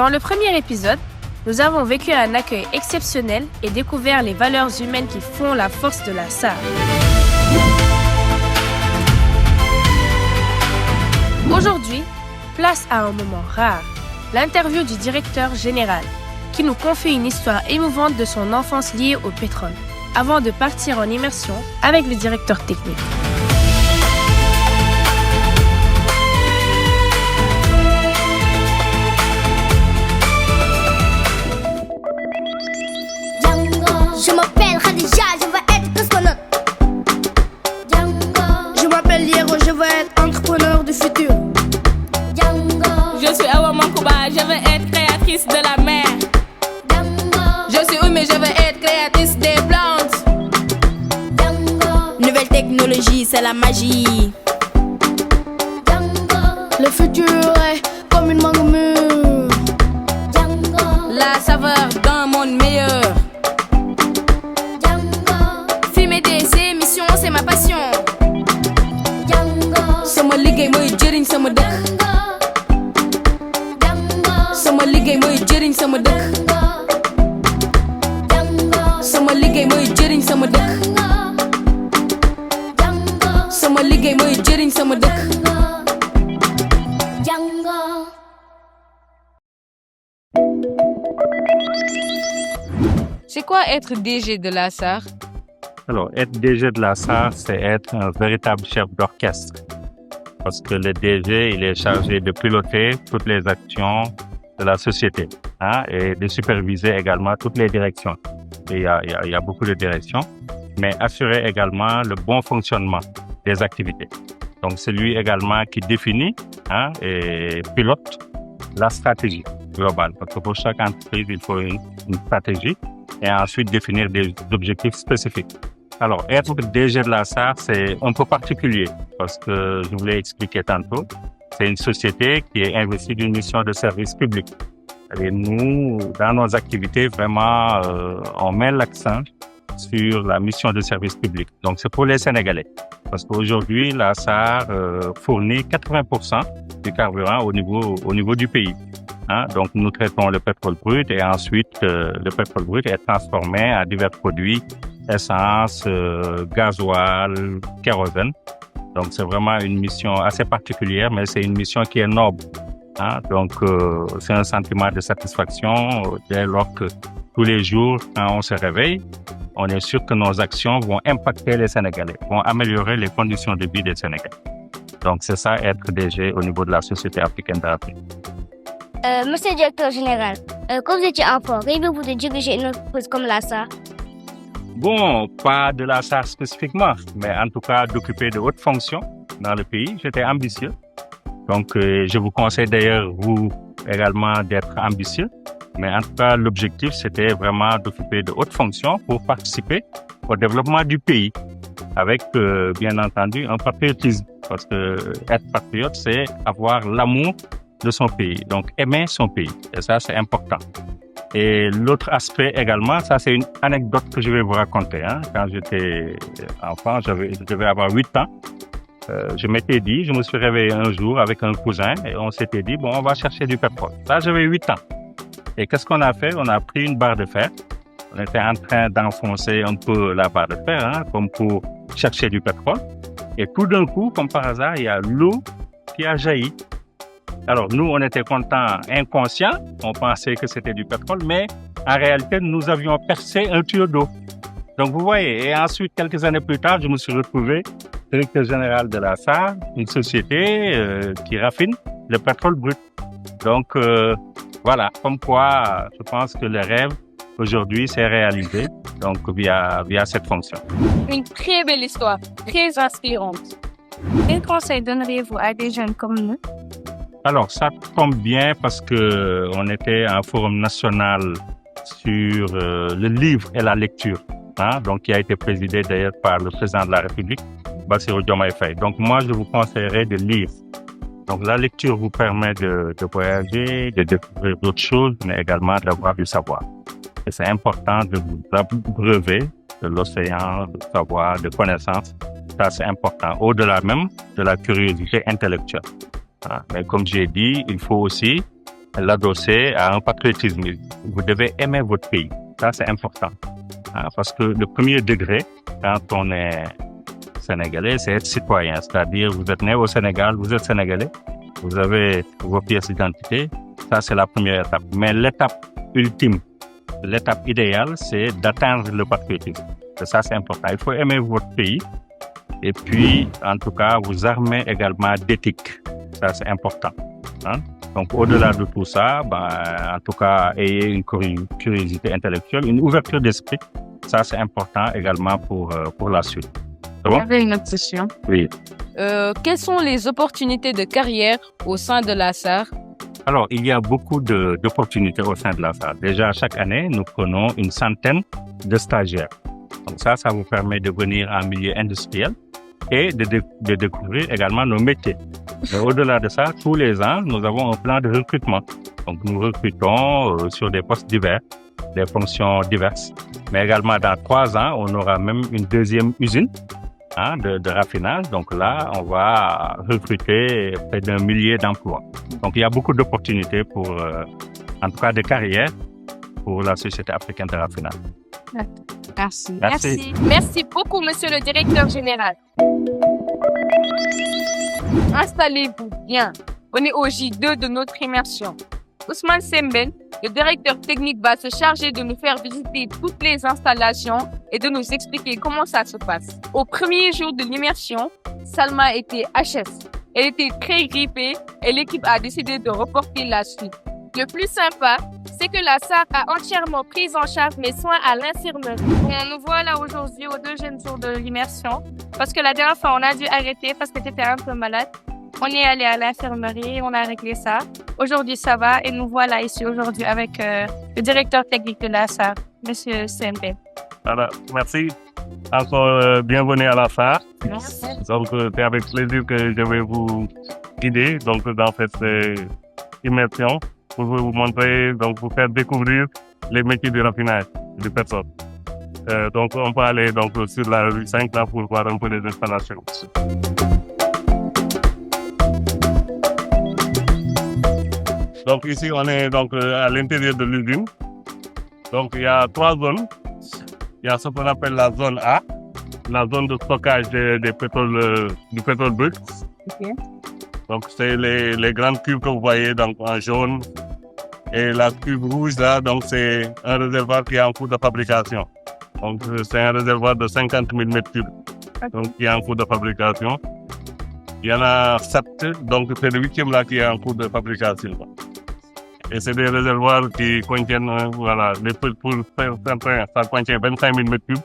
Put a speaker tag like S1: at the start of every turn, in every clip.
S1: Dans le premier épisode, nous avons vécu un accueil exceptionnel et découvert les valeurs humaines qui font la force de la SAR. Aujourd'hui, place à un moment rare, l'interview du directeur général, qui nous confie une histoire émouvante de son enfance liée au pétrole, avant de partir en immersion avec le directeur technique.
S2: Je m'appelle Khadija, je veux être cosmonaute.
S3: Je m'appelle Liero, je veux être entrepreneur du futur.
S4: Je suis Awa Mankouba, je veux être créatrice de la mer. Je suis Oumi, je veux être créatrice des plantes.
S5: Nouvelle technologie, c'est la magie.
S3: Le futur est comme une mangue mûre.
S4: La saveur d'un monde meilleur. Filmer des émissions, c'est ma passion. Sama liggéey mooy jëriñ sama dëkk. Sama liggéey mooy jëriñ sama dëkk. Sama liggéey mooy jëriñ sama dëkk. Sama liggéey mooy jëriñ sama dëkk. C'est quoi être DG de la SAR?
S6: Alors, être DG de la SAR, c'est être un véritable chef d'orchestre. Parce que le DG, il est chargé de piloter toutes les actions de la société et de superviser également toutes les directions. Et il y a beaucoup de directions, mais assurer également le bon fonctionnement des activités. Donc, c'est lui également qui définit et pilote la stratégie globale. Parce que pour chaque entreprise, il faut une stratégie et ensuite définir des objectifs spécifiques. Alors, être DG de la SAR, c'est un peu particulier parce que je vous l'ai expliqué tantôt. C'est une société qui est investie d'une mission de service public. Et nous, dans nos activités, vraiment, on met l'accent sur la mission de service public. Donc, c'est pour les Sénégalais. Parce qu'aujourd'hui, la SAR fournit 80% du carburant au niveau du pays. Donc, nous traitons le pétrole brut et ensuite, le pétrole brut est transformé en divers produits, essence, gasoil, kérosène. Donc, c'est vraiment une mission assez particulière, mais c'est une mission qui est noble. Donc, c'est un sentiment de satisfaction dès lors que tous les jours, quand on se réveille, on est sûr que nos actions vont impacter les Sénégalais, vont améliorer les conditions de vie des Sénégalais. Donc, c'est ça, être DG au niveau de la Société africaine d'Afrique.
S2: Monsieur le directeur général, quand vous étiez enfant, rêvez-vous de diriger une entreprise comme la SAR?
S6: Bon, pas de la SAR spécifiquement, mais en tout cas d'occuper de hautes fonctions dans le pays. J'étais ambitieux. Donc, je vous conseille d'ailleurs, vous également, d'être ambitieux. Mais en tout cas, l'objectif, c'était vraiment d'occuper de hautes fonctions pour participer au développement du pays avec, bien entendu, un patriotisme. Parce que être patriote, c'est avoir l'amour de son pays, donc aimer son pays. Et ça, c'est important. Et l'autre aspect également, ça c'est une anecdote que je vais vous raconter. Quand j'étais enfant, je devais avoir 8 ans. Je m'étais dit, je me suis réveillé un jour avec un cousin et on s'était dit, bon, on va chercher du pétrole. Ça, j'avais 8 ans. Et qu'est-ce qu'on a fait? On a pris une barre de fer. On était en train d'enfoncer un peu la barre de fer, comme pour chercher du pétrole. Et tout d'un coup, comme par hasard, il y a l'eau qui a jailli. Alors, nous, on était contents, inconscients. On pensait que c'était du pétrole, mais en réalité, nous avions percé un tuyau d'eau. Donc, vous voyez, et ensuite, quelques années plus tard, je me suis retrouvé directeur général de la SAR, une société qui raffine le pétrole brut. Donc, voilà, comme quoi, je pense que le rêve, aujourd'hui, s'est réalisé, donc via cette fonction.
S4: Une très belle histoire, très inspirante.
S1: Quel conseil donneriez-vous à des jeunes comme nous?
S6: Alors, ça tombe bien parce que on était à un forum national sur le livre et la lecture, donc qui a été présidé d'ailleurs par le président de la République, Bassirou Diomaye Faye. Donc, moi, je vous conseillerais de lire. Donc, la lecture vous permet de voyager, de découvrir d'autres choses, mais également d'avoir du savoir. Et c'est important de vous abreuver de l'océan, de savoir, de connaissances. Ça, c'est important, au-delà même de la curiosité intellectuelle. Mais comme j'ai dit, il faut aussi l'adosser à un patriotisme. Vous devez aimer votre pays. Ça, c'est important. Parce que le premier degré, quand on est sénégalais, c'est être citoyen. C'est-à-dire, vous êtes né au Sénégal, vous êtes sénégalais, vous avez vos pièces d'identité. Ça, c'est la première étape. Mais l'étape ultime, l'étape idéale, c'est d'atteindre le patriotisme. Et ça, c'est important. Il faut aimer votre pays. Et puis, en tout cas, vous armer également d'éthique. Ça, c'est important. Donc, au-delà de tout ça, en tout cas, ayez une curiosité intellectuelle, une ouverture d'esprit. Ça, c'est important également pour la suite.
S7: J'avais une autre question.
S6: Oui.
S7: Quelles sont les opportunités de carrière au sein de la SAR?
S6: Alors, il y a beaucoup d'opportunités au sein de la SAR. Déjà, chaque année, nous prenons une centaine de stagiaires. Donc ça vous permet de venir en milieu industriel et de découvrir également nos métiers. Mais au-delà de ça, tous les ans, nous avons un plan de recrutement. Donc, nous recrutons sur des postes divers, des fonctions diverses. Mais également, dans 3 ans, on aura même une deuxième usine de raffinage. Donc là, on va recruter près d'1 millier d'emplois. Donc, il y a beaucoup d'opportunités pour, en tout cas, de carrière pour la Société africaine de raffinage.
S7: Merci.
S6: Merci.
S1: Merci beaucoup, monsieur le directeur général.
S4: Installez-vous bien. On est au J2 de notre immersion. Ousmane Sembène, le directeur technique, va se charger de nous faire visiter toutes les installations et de nous expliquer comment ça se passe. Au premier jour de l'immersion, Salma était HS. Elle était très grippée et l'équipe a décidé de reporter la suite. Le plus sympa, c'est que la SAR a entièrement pris en charge mes soins à l'infirmerie. Bon, nous voilà aujourd'hui au 2e jour de l'immersion parce que la dernière fois, on a dû arrêter parce que tu étais un peu malade. On est allé à l'infirmerie, on a réglé ça. Aujourd'hui, ça va et nous voilà ici aujourd'hui avec le directeur technique de la SAR, monsieur CMP.
S8: Voilà, merci. Encore bienvenue à la SAR.
S4: Merci.
S8: Donc, c'est avec plaisir que je vais vous guider donc, dans cette immersion pour vous montrer, donc vous faire découvrir les métiers du raffinage du pétrole. Donc, on peut aller donc, sur la rue 5 là, pour voir un peu les installations. Donc ici, on est donc à l'intérieur de l'usine. Donc il y a 3 zones. Il y a ce qu'on appelle la zone A, la zone de stockage du pétrole brut.
S7: Okay.
S8: Donc c'est les grandes cubes que vous voyez donc, en jaune. Et la cube rouge là, donc c'est un réservoir qui est en cours de fabrication. Donc c'est un réservoir de 50 000 mètres cubes, donc qui est en cours de fabrication. Il y en a 7, donc c'est le 8e là qui est en cours de fabrication. Et c'est des réservoirs qui contiennent, voilà, pour certains, ça contient 25 000 mètres cubes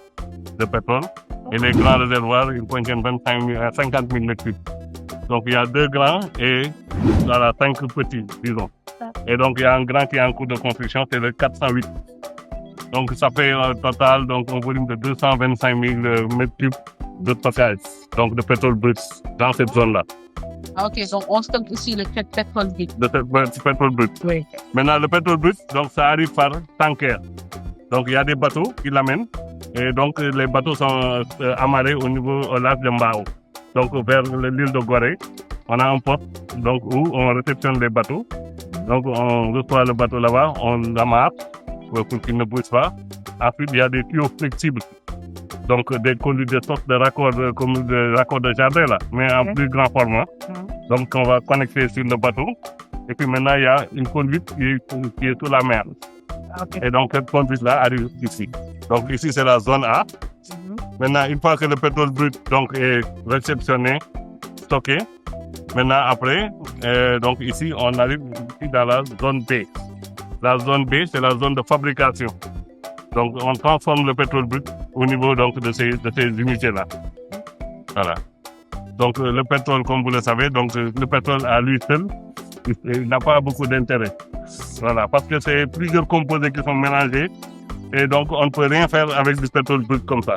S8: de pétrole. Et les grands réservoirs, ils contiennent 50 000 mètres cubes. Donc il y a 2 grands et voilà, 5 petits, disons. Et donc il y a un grand qui est en cours de construction, c'est le 408. Donc ça fait un total, donc un volume de 225 000 mètres cubes de stockage, donc de pétrole brut dans cette zone-là.
S7: Ah, ok, donc on stocke ici le pétrole brut.
S8: De pétrole brut. Oui. Maintenant, le pétrole brut, donc ça arrive par tanker. Donc il y a des bateaux qui l'amènent et donc les bateaux sont amarrés au large de Mbao. Donc vers l'île de Gorée, on a un port donc, où on réceptionne les bateaux. Donc on reçoit le bateau là-bas, on l'amarre pour qu'il ne bouge pas. Ensuite, il y a des tuyaux flexibles. Donc des conduits de sorte de raccord comme de raccord de jardin là, mais en plus grand format. Donc on va connecter sur le bateau. Et puis maintenant il y a une conduite qui est sous la mer. Et donc cette conduite là arrive ici. Donc ici c'est la zone A. Maintenant une fois que le pétrole brut donc est réceptionné, stocké, maintenant après donc ici on arrive ici dans la zone B. La zone B c'est la zone de fabrication. Donc on transforme le pétrole brut au niveau donc, de ces unités-là. Voilà. Donc le pétrole, comme vous le savez, donc le pétrole à lui seul, il n'a pas beaucoup d'intérêt. Voilà, parce que c'est plusieurs composés qui sont mélangés et donc on ne peut rien faire avec du pétrole brut comme ça.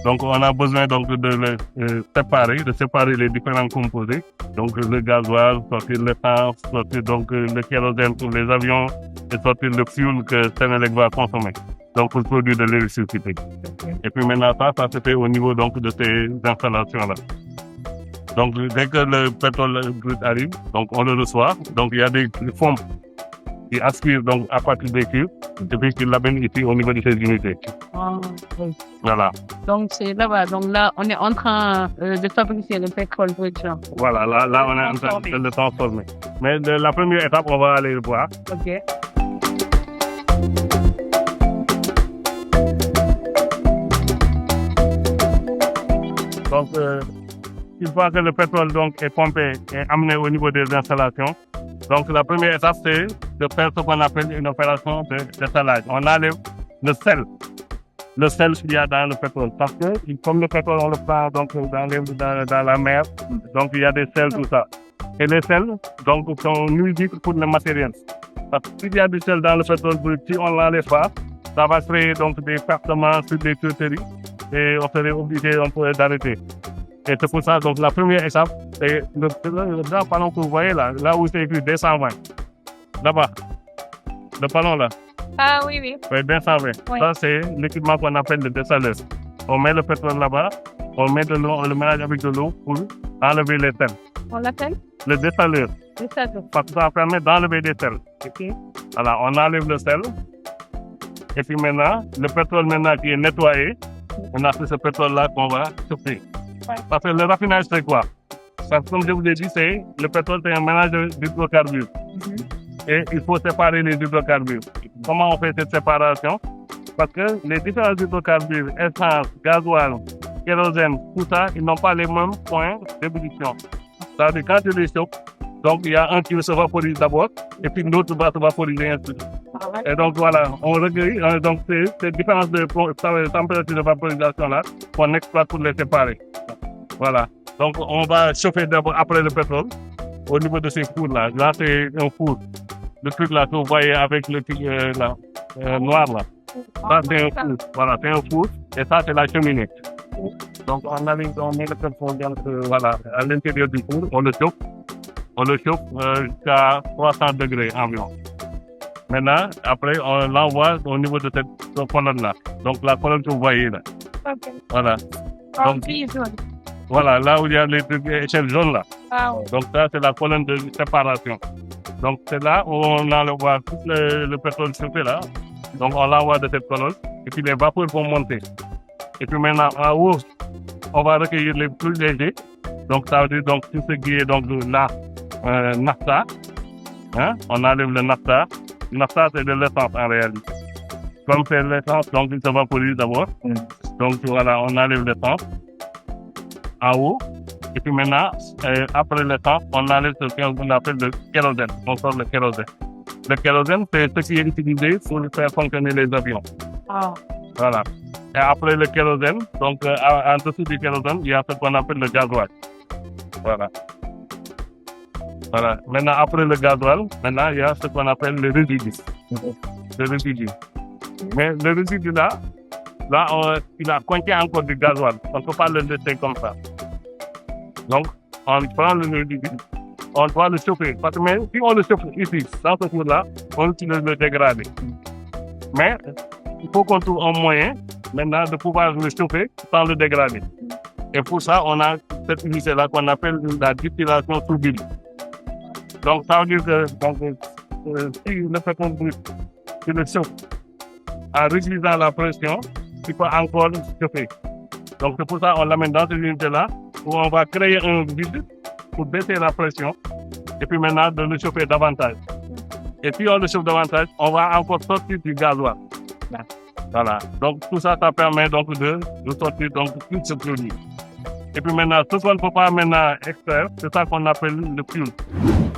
S8: Donc on a besoin donc de le séparer les différents composés. Donc le gasoil, sortir l'essence, sortir donc le kérosène pour les avions et sortir le fuel que Sénélec va consommer. Donc pour produire de l'électricité. Et puis maintenant ça se fait au niveau donc de ces installations-là. Donc dès que le pétrole brut arrive, donc on le reçoit. Donc il y a des pompes qui aspire donc à partir des cubes, et puis qui l'amène ici au niveau de ces unités.
S4: Ah, oui.
S8: Voilà.
S4: Donc c'est là-bas. Donc là, on est en train de fabriquer le pétrole brut. Là.
S8: Voilà, là on est en train de le transformer. Mais la première étape, on va aller le voir.
S4: Ok.
S8: Donc, une fois que le pétrole donc, est pompé et amené au niveau des installations, donc la première étape, c'est de faire ce qu'on appelle une opération de dessalage. On enlève le sel qu'il y a dans le pétrole. Parce que comme le pétrole, on le prend donc, dans la mer, donc il y a des sels, tout ça. Et les sels donc, sont nuisibles pour le matériel. Parce que s'il y a du sel dans le pétrole brut, si on ne l'enlève pas, ça va créer donc, des pertements sur les tueries et on serait obligé d'arrêter. Et c'est pour ça, donc la première étape, c'est le grand panneau que vous voyez là où c'est écrit 220. Là-bas, le panneau là.
S4: Ah oui, oui.
S8: Oui, 220.
S4: Oui.
S8: Ça, c'est l'équipement qu'on appelle le dessaleur. On met le pétrole là-bas, on met de l'eau, on le mélange avec de l'eau pour enlever les sels.
S4: On l'appelle
S8: Le dessaleur. Parce que ça permet d'enlever des sels.
S4: Ok.
S8: Alors, on enlève le sel. Et puis maintenant, le pétrole maintenant qui est nettoyé, on a fait ce pétrole-là qu'on va chauffer.
S4: Ouais.
S8: Parce que le raffinage, c'est quoi? Parce que comme je vous l'ai dit, le pétrole, c'est un mélange d'hydrocarbures. Et il faut séparer les hydrocarbures. Comment on fait cette séparation? Parce que les différents hydrocarbures, essence, gasoil, kérosène, tout ça, ils n'ont pas les mêmes points d'ébullition. C'est-à-dire quand tu les chauffes, donc il y a un qui se vaporise d'abord, et puis l'autre va se vaporiser ainsi. Et donc voilà, on recueille donc ces différences de température de vaporisation-là qu'on exploite pour les séparer. Voilà. Donc on va chauffer d'abord après le pétrole au niveau de ces fours-là. Là, c'est un four. Le truc là que vous voyez avec le truc noir là. Ça, c'est un four. Voilà, c'est un four. Et ça, c'est la cheminée. Donc on met le pétrole voilà, à l'intérieur du four, on le chauffe. On le chauffe jusqu'à 300 degrés environ. Maintenant, après, on l'envoie au niveau de cette colonne-là. Donc, la colonne que vous voyez là.
S4: Ok.
S8: Voilà. Donc, voilà, là où il y a les échelles jaunes là.
S4: Ah oui.
S8: Donc, ça, c'est la colonne de séparation. Donc, c'est là où on envoie tout le pétrole chauffé là. Donc, on l'envoie de cette colonne. Et puis, les vapeurs vont monter. Et puis, maintenant, en haut, on va recueillir les plus légers. Donc, ça veut dire donc, tout ce qui est donc là, naphtha. Hein? On enlève le naphtha. Le naphtha, c'est de l'essence en réalité. Comme c'est l'essence, donc il se vaporise d'abord. Donc voilà, on enlève l'essence en haut. Et puis maintenant, après l'essence, on enlève ce qu'on appelle le kérosène. On sort le kérosène. Le kérosène, c'est ce qui est utilisé pour faire fonctionner les avions.
S4: Ah.
S8: Voilà. Et après le kérosène, donc en dessous du kérosène, il y a ce qu'on appelle le gasoil. Voilà. Voilà. Maintenant, après le gasoil, maintenant, il y a ce qu'on appelle le résidu. Le résidu. Mais le résidu là, il a contient encore du gasoil. On ne peut pas le laisser comme ça. Donc, on prend le résidu, on doit le chauffer. Parce que même si on le chauffe ici, dans ce cours-là, on utilise le dégradé. Mais, il faut qu'on trouve un moyen, maintenant, de pouvoir le chauffer sans le dégrader. Et pour ça, on a cette unité-là qu'on appelle la distillation sous vide. Donc, ça veut dire que si le pétrole brut, tu le chauffes en réduisant la pression, il faut encore le chauffer. Donc, c'est pour ça qu'on l'amène dans cette unité-là où on va créer un vide pour baisser la pression et puis maintenant de le chauffer davantage. Et puis, on le chauffe davantage, on va encore sortir du gasoil. Voilà. Donc, tout ça, ça permet donc de sortir donc tout ce produit. Et puis maintenant, ce qu'on ne peut pas maintenant extraire, c'est ça qu'on appelle le fuel.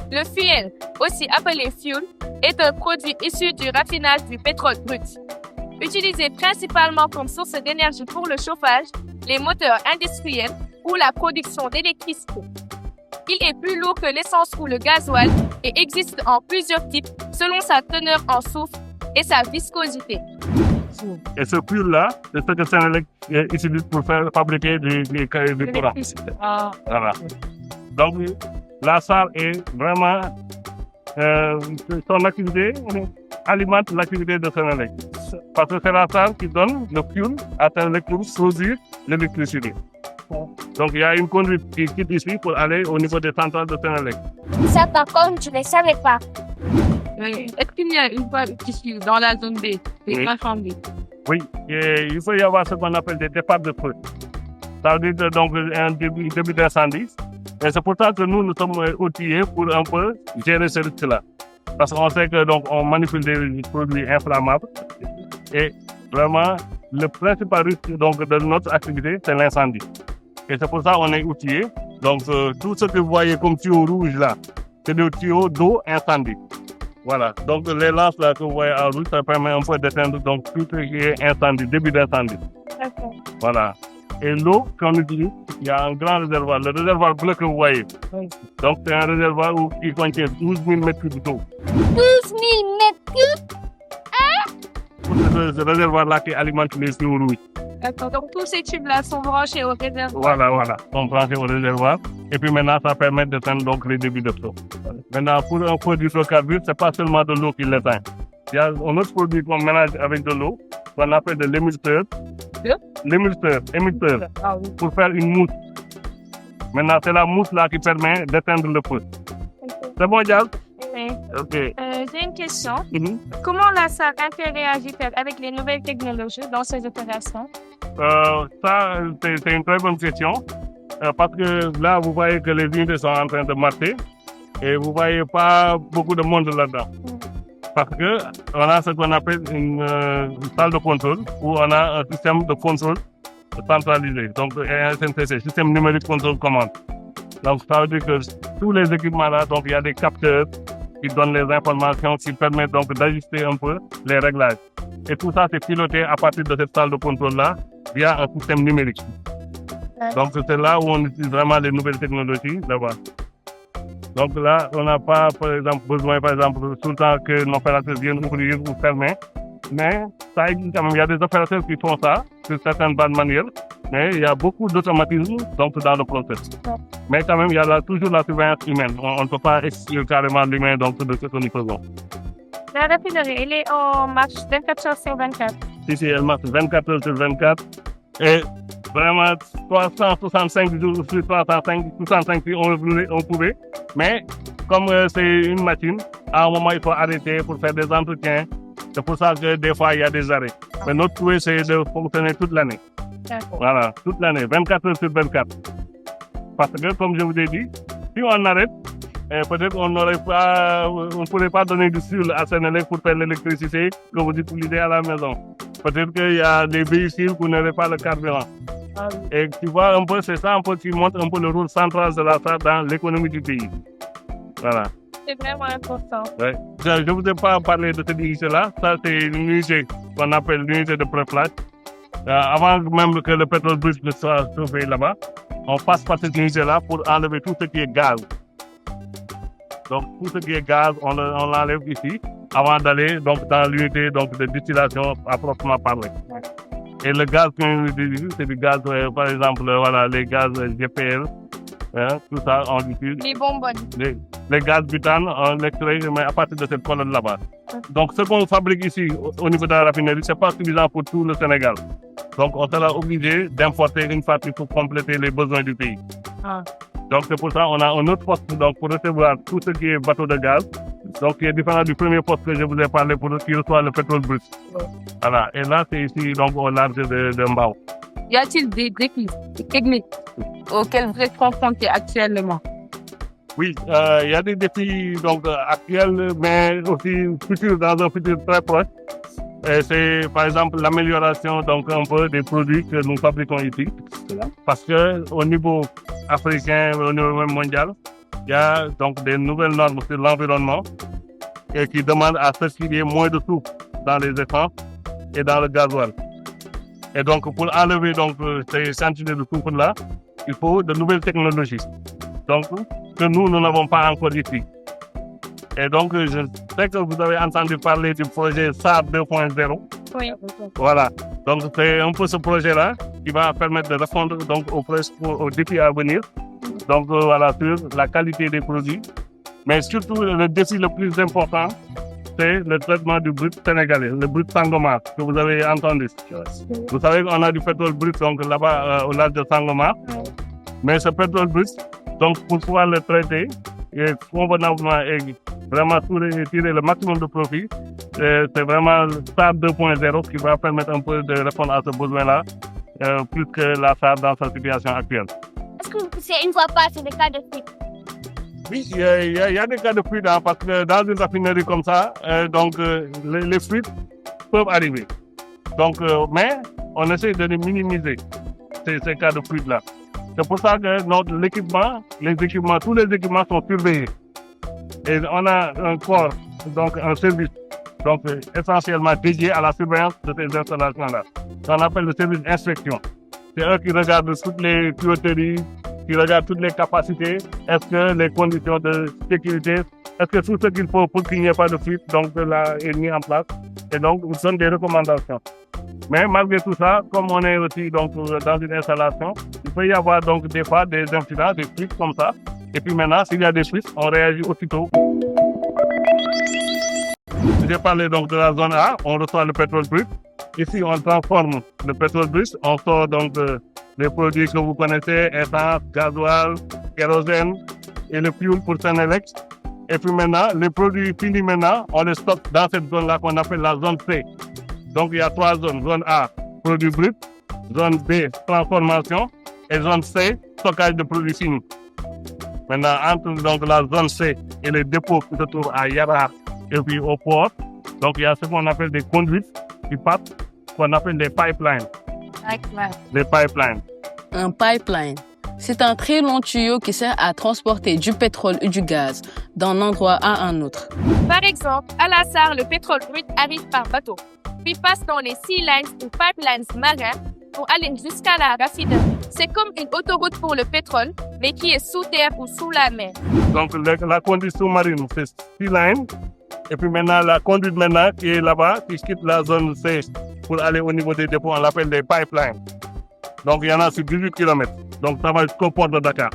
S1: Le fuel, aussi appelé fuel, est un produit issu du raffinage du pétrole brut. Utilisé principalement comme source d'énergie pour le chauffage, les moteurs industriels ou la production d'électricité. Il est plus lourd que l'essence ou le gasoil et existe en plusieurs types selon sa teneur en soufre et sa viscosité.
S8: Et ce fuel-là, c'est ce que Senelec utilise pour fabriquer du courant.
S4: Ah.
S8: Voilà. Donc, la salle est vraiment, son activité alimente l'activité de Senelec. Parce que c'est la salle qui donne le fuel à Senelec pour produire l'électricité. Donc, il y a une conduite qui quitte ici pour aller au niveau des centrales de Senelec.
S2: Ça, par contre, je ne le savais pas.
S4: Est-ce qu'il y a une fois ici dans la zone B, des incendies?
S8: Oui, et il faut y avoir ce qu'on appelle des départs de feu. Ça veut dire donc un début d'incendie. Et c'est pour ça que nous sommes outillés pour un peu gérer ce risque-là. Parce qu'on sait que donc on manipule des produits inflammables et vraiment le principal risque donc de notre activité c'est l'incendie. Et c'est pour ça qu'on est outillés. Donc tout ce que vous voyez comme tuyau rouge là, c'est des tuyaux d'eau incendie. Voilà. Donc les lances là que vous voyez en rouge, ça permet un peu d'éteindre donc tout ce qui est incendie, début d'incendie. Voilà. Et l'eau qu'on utilise, il y a un grand réservoir, le réservoir bleu que vous voyez. Donc c'est un réservoir qui contient 12 000 mètres cubes d'eau.
S2: 12 000 mètres cubes?
S8: Ce réservoir-là qui alimente les tuyaux rouges.
S4: D'accord. Donc tous ces tubes-là sont branchés au réservoir.
S8: Voilà. Sont branchés au réservoir. Et puis maintenant, ça permet d'éteindre donc les débits de feu. Maintenant, pour un produit hydrocarbure, c'est pas seulement de l'eau qui l'éteint. Il y a un autre produit qu'on mélange avec de l'eau, qu'on appelle de l'émulseur. Émulseur, pour faire une mousse. Maintenant, c'est la mousse là qui permet d'éteindre le feu. C'est bon, Diaz?
S1: Oui.
S8: Ok.
S1: J'ai une question. Comment la SAR interagit-elle avec les nouvelles technologies dans ces opérations?
S8: Ça, c'est une très bonne question. Parce que là, vous voyez que les unités sont en train de marcher et vous ne voyez pas beaucoup de monde là-dedans. Parce qu'on a ce qu'on appelle une salle de contrôle où on a un système de contrôle centralisé. Donc, un SNCC, système numérique contrôle commande. Donc, ça veut dire que tous les équipements là, donc il y a des capteurs qui donnent les informations, qui permettent donc d'ajuster un peu les réglages. Et tout ça, c'est piloté à partir de cette salle de contrôle là via un système numérique. Donc, c'est là où on utilise vraiment les nouvelles technologies là-bas. Donc là, on n'a pas, par exemple, besoin, tout le temps que nos opérateurs viennent ouvrir ou fermer. Mais ça existe quand même. Il y a des opérateurs qui font ça de certaines bonnes manières. Mais il y a beaucoup d'automatisme donc, dans le process. Mais quand même, il y a toujours la surveillance humaine. On ne peut pas exclure carrément l'humain donc, de ce que nous faisons.
S1: La raffinerie, elle est en marche 24 heures sur 24.
S8: Si, elle marche 24 heures sur 24. Et vraiment, 365 jours sur 365 si on pouvait. Mais comme c'est une machine, à un moment, il faut arrêter pour faire des entretiens. C'est pour ça que des fois, il y a des arrêts. Mais notre souhait, c'est de fonctionner toute l'année. Voilà, toute l'année, 24 heures sur 24. Parce que, comme je vous ai dit, si on arrête, peut-être on ne pourrait pas donner du fuel à Sénélec pour faire l'électricité que vous utilisez à la maison. Peut-être qu'il y a des véhicules où vous n'avez pas le carburant. Et tu vois un peu, c'est ça un peu qui montre un peu le rôle central de la SAR dans l'économie du pays. Voilà.
S1: C'est vraiment important.
S8: Ouais. Je ne vous ai pas parlé de cette unité-là. Ça, c'est une unité qu'on appelle l'unité de préflage. Avant même que le pétrole brut ne soit trouvé là-bas, on passe par cette unité-là pour enlever tout ce qui est gaz. Donc, tout ce qui est gaz, on l'enlève ici avant d'aller donc, dans l'unité donc, de distillation à proprement parler. Et le gaz qu'on utilise, c'est du gaz, par exemple, voilà, les gaz GPL, tout ça, on utilise.
S1: Les bonbonnes.
S8: Les gaz butane, on l'extrait, mais à partir de cette colonne là-bas. Donc, ce qu'on fabrique ici, au niveau de la raffinerie, ce n'est pas suffisant pour tout le Sénégal. Donc, on sera obligé d'importer une partie pour compléter les besoins du pays. Donc, c'est pour ça qu'on a un autre poste donc, pour recevoir tout ce qui est bateau de gaz. Donc, qui est différent du premier poste que je vous ai parlé pour qui reçoit le pétrole brut. Voilà. Et là, c'est ici, donc, au large de Mbao.
S4: Y a-t-il des défis techniques auxquels vous êtes confrontés actuellement?
S8: Oui, il y a des défis donc, actuels, mais aussi futurs, dans un futur très proche. C'est par exemple l'amélioration donc, un peu des produits que nous fabriquons ici. Parce qu'au niveau africain, au niveau même mondial, il y a donc des nouvelles normes sur l'environnement et qui demandent à ce qu'il y ait moins de soufre dans les essences et dans le gasoil. Et donc, pour enlever donc, ces quantités de soufre-là, il faut de nouvelles technologies. Donc, que nous n'avons pas encore ici. Et donc, je sais que vous avez entendu parler du projet SAR 2.0.
S1: Oui.
S8: Voilà. Donc, c'est un peu ce projet-là qui va permettre de répondre donc, aux défis à venir. Donc, voilà, sur la qualité des produits. Mais surtout, le défi le plus important, c'est le traitement du brut sénégalais, le brut Sangomar, que vous avez entendu. Vous savez qu'on a du pétrole brut donc, là-bas au large de Sangomar. Mais ce pétrole brut, donc, pour pouvoir le traiter, et convenablement et vraiment tirer le maximum de profit. C'est vraiment SAR 2.0 qui va permettre un peu de répondre à ce besoin-là, plus que la SAR dans sa situation actuelle.
S2: Est-ce que c'est une fois passé le cas de fuite?
S8: Oui, il y a des cas de fuite, hein, parce que dans une raffinerie comme ça, les fuites peuvent arriver. Donc, mais on essaie de les minimiser, ces cas de fuite-là. C'est pour ça que tous les équipements sont surveillés. Et on a un corps, donc un service, donc essentiellement dédié à la surveillance de ces installations-là. On appelle le service inspection. C'est eux qui regardent toutes les tuyauteries, qui regardent toutes les capacités. Est-ce que les conditions de sécurité, est-ce que tout ce qu'il faut pour qu'il n'y ait pas de fuite, donc là, est mis en place. Et donc, ils donnent des recommandations. Mais malgré tout ça, comme on est aussi donc, dans une installation, il peut y avoir donc des fois des incidents, des fuites comme ça. Et puis maintenant, s'il y a des fuites, on réagit aussitôt. J'ai parlé donc de la zone A, on reçoit le pétrole brut. Ici, on transforme le pétrole brut, on sort donc les produits que vous connaissez, essence, gasoil, kérosène et le fuel pour Senelec. Et puis maintenant, les produits finis maintenant, on les stocke dans cette zone-là qu'on appelle la zone C. Donc il y a 3 zones. Zone A, produits bruts. Zone B, transformation. Et zone C, stockage de produits finis. Maintenant, entre donc, la zone C et les dépôts qui se trouvent à Yara et puis au port, donc il y a ce qu'on appelle des conduites qui passent, qu'on appelle des pipelines. Les pipelines.
S5: Un pipeline, c'est un très long tuyau qui sert à transporter du pétrole ou du gaz d'un endroit à un autre.
S1: Par exemple, à la SAR, le pétrole brut arrive par bateau, puis passe dans les sea lines ou pipelines marins pour aller jusqu'à la raffinerie. C'est comme une autoroute pour le pétrole, mais qui est sous terre ou sous la mer.
S8: Donc la conduite sous-marine, c'est sea line. Et puis maintenant, la conduite maintenant qui est là-bas, qui quitte la zone C pour aller au niveau des dépôts, on l'appelle des pipelines. Donc il y en a sur 18 km. Donc ça va jusqu'au port de Dakar.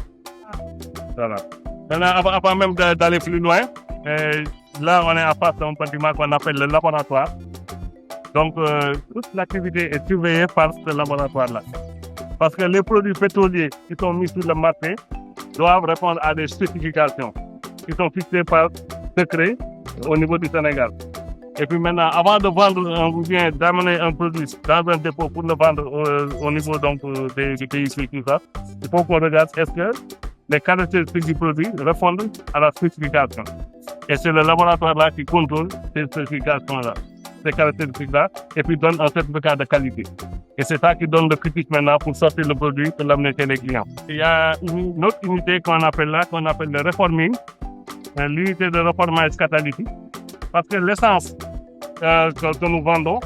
S8: Voilà. Maintenant, avant même d'aller plus loin, là on est en face d'un bâtiment qu'on appelle le laboratoire. Donc toute l'activité est surveillée par ce laboratoire-là. Parce que les produits pétroliers qui sont mis sur le marché doivent répondre à des spécifications qui sont fixées par décret au niveau du Sénégal. Et puis maintenant, avant de vendre ou bien d'amener un produit dans un dépôt pour le vendre au niveau donc, des pays, tout ça, il faut qu'on regarde est-ce que les caractéristiques du produit répondent à la spécification. Et c'est le laboratoire là qui contrôle ces spécifications-là, ces caractéristiques-là, et puis donne un certificat de qualité. Et c'est ça qui donne le critique maintenant pour sortir le produit et l'amener chez les clients. Il y a une autre unité qu'on appelle le reforming, l'unité de reformage catalytique, parce que l'essence que nous vendons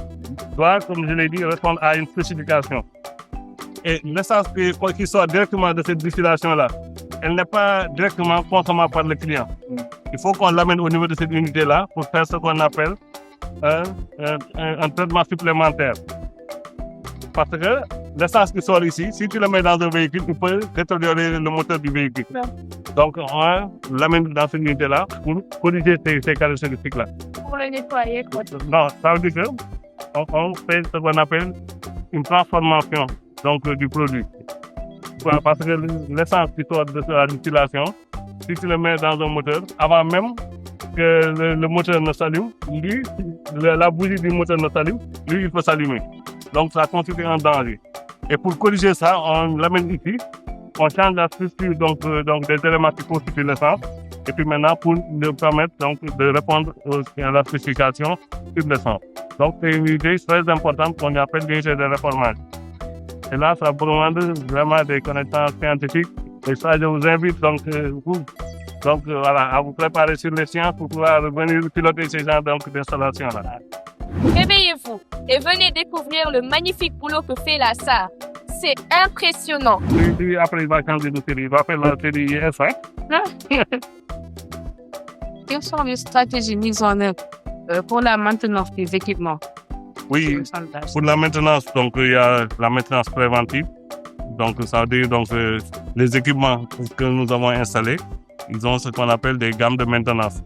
S8: doit, comme je l'ai dit, répondre à une spécification. Et l'essence qui sort directement de cette distillation-là, elle n'est pas directement consommable par le client. Il faut qu'on l'amène au niveau de cette unité-là pour faire ce qu'on appelle un traitement supplémentaire. Parce que l'essence qui sort ici, si tu le mets dans un véhicule, tu peux détériorer le moteur du véhicule. Donc, on l'amène dans cette unité-là pour corriger ces caractéristiques-là.
S1: Pour le nettoyer, quoi.
S8: Non, ça veut dire qu'on fait ce qu'on appelle une transformation donc, du produit. Parce que l'essence qui sort de la distillation, si tu le mets dans un moteur, avant même que le moteur ne s'allume, lui, la bougie du moteur ne s'allume, lui, il peut s'allumer. Donc, ça constitue un danger. Et pour corriger ça, on l'amène ici, on change la structure donc des éléments qui constituent l'essence, et puis maintenant, pour nous permettre donc, de répondre à la spécification sur l'essence. Donc, c'est une idée très importante qu'on appelle l'unité de reformage. Et là, ça demande vraiment des connaissances scientifiques. Et ça, je vous invite voilà, à vous préparer sur les sciences pour pouvoir venir piloter ces genres d'installations-là.
S1: Réveillez-vous et venez découvrir le magnifique boulot que fait la SAR. C'est impressionnant.
S8: Lui, après, il va changer de série. Il va faire la série S5.
S4: Quelles sont les stratégies mises en œuvre pour la maintenance des équipements?
S8: Oui, pour la maintenance, donc il y a la maintenance préventive. Donc ça veut dire donc les équipements que nous avons installés, ils ont ce qu'on appelle des gammes de maintenance,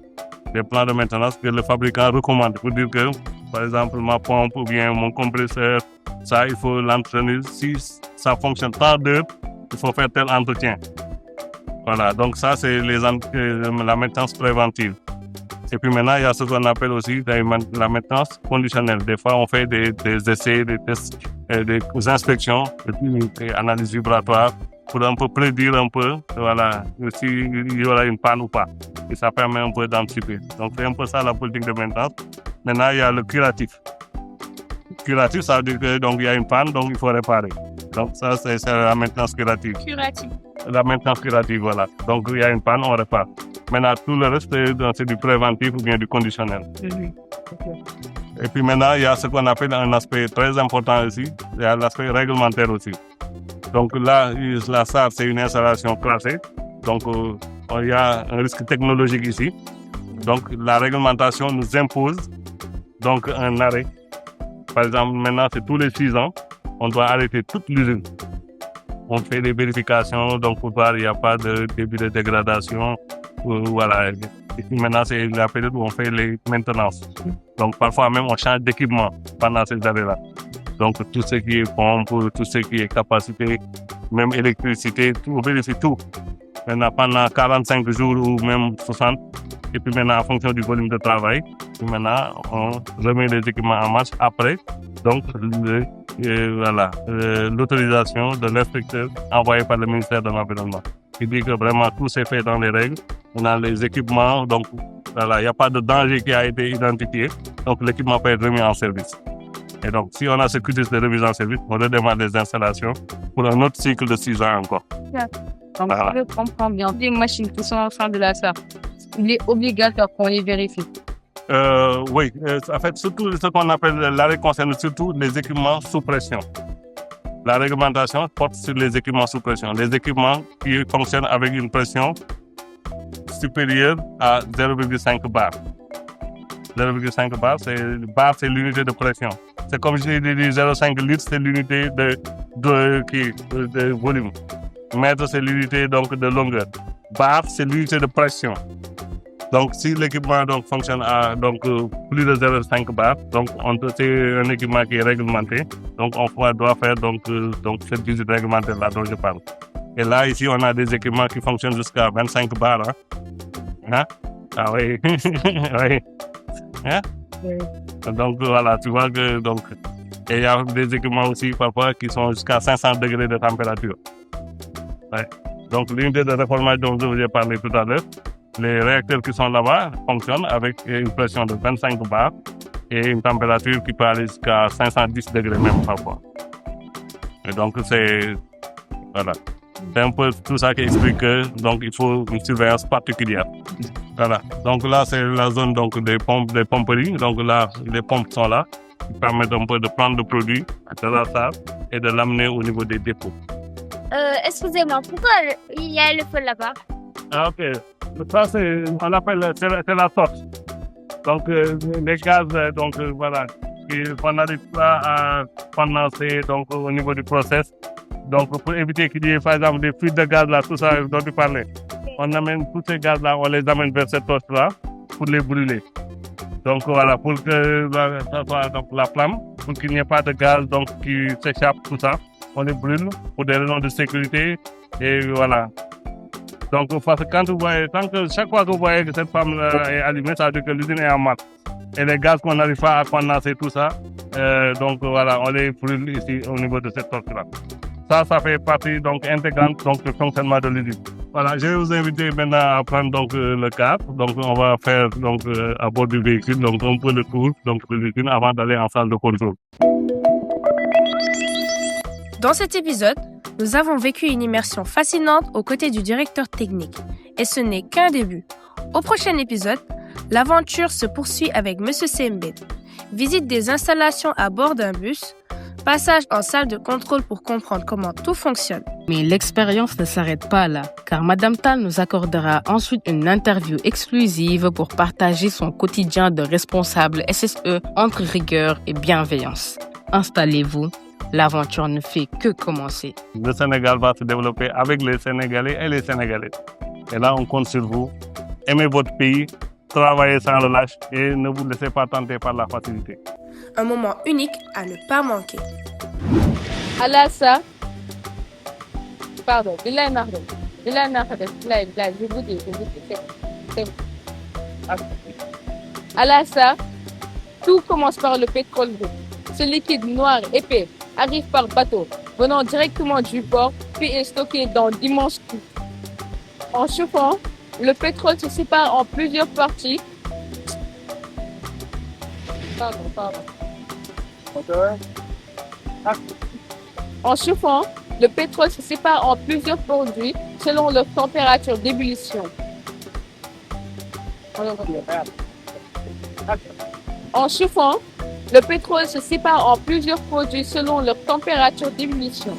S8: des plans de maintenance que le fabricant recommande pour dire que, par exemple, ma pompe ou bien mon compresseur, ça il faut l'entretenir. Si ça fonctionne tant d'heures, il faut faire tel entretien. Voilà, donc ça c'est la maintenance préventive. Et puis maintenant, il y a ce qu'on appelle aussi la maintenance conditionnelle. Des fois, on fait des essais, des tests, des inspections, et puis des analyses vibratoires pour un peu prédire un peu, voilà, s'il y aura une panne ou pas. Et ça permet un peu d'anticiper. Donc, c'est un peu ça la politique de maintenance. Maintenant, il y a le curatif. Le curatif, ça veut dire que donc il y a une panne, donc il faut réparer. Donc, ça, c'est la maintenance curative. La maintenance curative, voilà. Donc, il y a une panne, on répare. Maintenant, tout le reste, c'est du préventif ou bien du conditionnel. Et puis maintenant, il y a ce qu'on appelle un aspect très important aussi, il y a l'aspect réglementaire aussi. Donc là, la SAR, c'est une installation classée. Donc, il y a un risque technologique ici. Donc, la réglementation nous impose donc un arrêt. Par exemple, maintenant, c'est tous les 6 ans, on doit arrêter toute l'usine. On fait des vérifications, donc pour voir il n'y a pas de début de dégradation. Voilà. Et puis maintenant, c'est la période où on fait les maintenances. Donc, parfois même, on change d'équipement pendant ces arrêts-là. Donc, tout ce qui est pompe, tout ce qui est capacité, même électricité, on vérifie tout. Maintenant, pendant 45 jours ou même 60. Et puis maintenant, en fonction du volume de travail, puis maintenant, on remet les équipements en marche après. Donc, l'autorisation de l'inspecteur envoyée par le ministère de l'Environnement. Il dit que vraiment tout s'est fait dans les règles. On a les équipements, donc voilà, il n'y a pas de danger qui a été identifié. Donc, l'équipement peut être remis en service. Et donc, si on a ce cutis de remise en service, on redémarre les installations pour un autre cycle de 6 ans encore.
S4: Donc, je comprends bien. Les machines qui sont en train de la SAR, il est obligatoire qu'on les vérifie.
S8: Oui, en fait, surtout ce qu'on appelle l'arrêt concerne surtout les équipements sous pression. La réglementation porte sur les équipements sous pression. Les équipements qui fonctionnent avec une pression supérieure à 0,5 bar. 0,5 bar, c'est l'unité de pression. C'est comme j'ai dit, 0,5 litres, c'est l'unité de volume. Mètre, c'est l'unité donc de longueur. Bar, c'est l'unité de pression. Donc, si l'équipement donc fonctionne à plus de 0,5 bar, donc c'est un équipement qui est réglementé. Donc, on doit faire donc cette visite réglementaire là dont je parle. Et là, ici, on a des équipements qui fonctionnent jusqu'à 25 bars. Hein? Ah oui. Oui. Hein? Oui. Donc, voilà, tu vois que et il y a des équipements aussi parfois qui sont jusqu'à 500 degrés de température. Ouais. Donc, l'unité de réformage dont je vous ai parlé tout à l'heure, les réacteurs qui sont là-bas fonctionnent avec une pression de 25 bars et une température qui peut aller jusqu'à 510 degrés même parfois. Et donc, c'est un peu tout ça qui explique que il faut une surveillance particulière. Voilà. Donc là, c'est la zone des pomperies. Donc là, les pompes sont là, qui permettent un peu de prendre le produit de la SAR et de l'amener au niveau des dépôts.
S2: Excusez-moi, pourquoi il y a le feu là-bas?
S8: Ah, ok. Ça, on appelle, c'est la torche. Donc, les gaz, voilà, qu'on n'arrive pas à condenser, au niveau du process. Donc, pour éviter qu'il y ait, par exemple, des fuites de gaz là, tout ça dont tu parlais. On amène tous ces gaz-là, on les amène vers cette torche-là pour les brûler. Donc, voilà, pour que ça soit la flamme, pour qu'il n'y ait pas de gaz qui s'échappe, tout ça. On les brûle pour des raisons de sécurité. Et voilà. Donc, parce que quand vous voyez, chaque fois que vous voyez que cette flamme est allumée, ça veut dire que l'usine est en marche. Et les gaz qu'on n'arrive pas à condenser, tout ça, voilà, on les brûle ici au niveau de cette torche-là. Ça fait partie intégrante du fonctionnement de l'usine. Voilà, je vais vous inviter maintenant à prendre le cadre. Donc, on va faire à bord du véhicule, un peu le tour de l'usine avant d'aller en salle de contrôle.
S1: Dans cet épisode, nous avons vécu une immersion fascinante aux côtés du directeur technique. Et ce n'est qu'un début. Au prochain épisode, l'aventure se poursuit avec M. Sembène. Visite des installations à bord d'un bus, passage en salle de contrôle pour comprendre comment tout fonctionne.
S5: Mais l'expérience ne s'arrête pas là, car Madame Tal nous accordera ensuite une interview exclusive pour partager son quotidien de responsable SSE entre rigueur et bienveillance. Installez-vous. L'aventure ne fait que commencer.
S8: Le Sénégal va se développer avec les Sénégalais et les Sénégalaises. Et là, on compte sur vous. Aimez votre pays, travaillez sans relâche et ne vous laissez pas tenter par la facilité.
S1: Un moment unique à ne pas manquer.
S4: Alassa. Pardon, Bilal Nahdo. Bilal, je vous dis. À Lhasa, tout commence par le pétrole brut. Ce liquide noir épais arrive par bateau, venant directement du port, puis est stocké dans d'immenses cuves. En chauffant, le pétrole se sépare en plusieurs parties. En chauffant, le pétrole se sépare en plusieurs produits selon leur température d'ébullition. En chauffant, le pétrole se sépare en plusieurs produits selon leur température d'ébullition.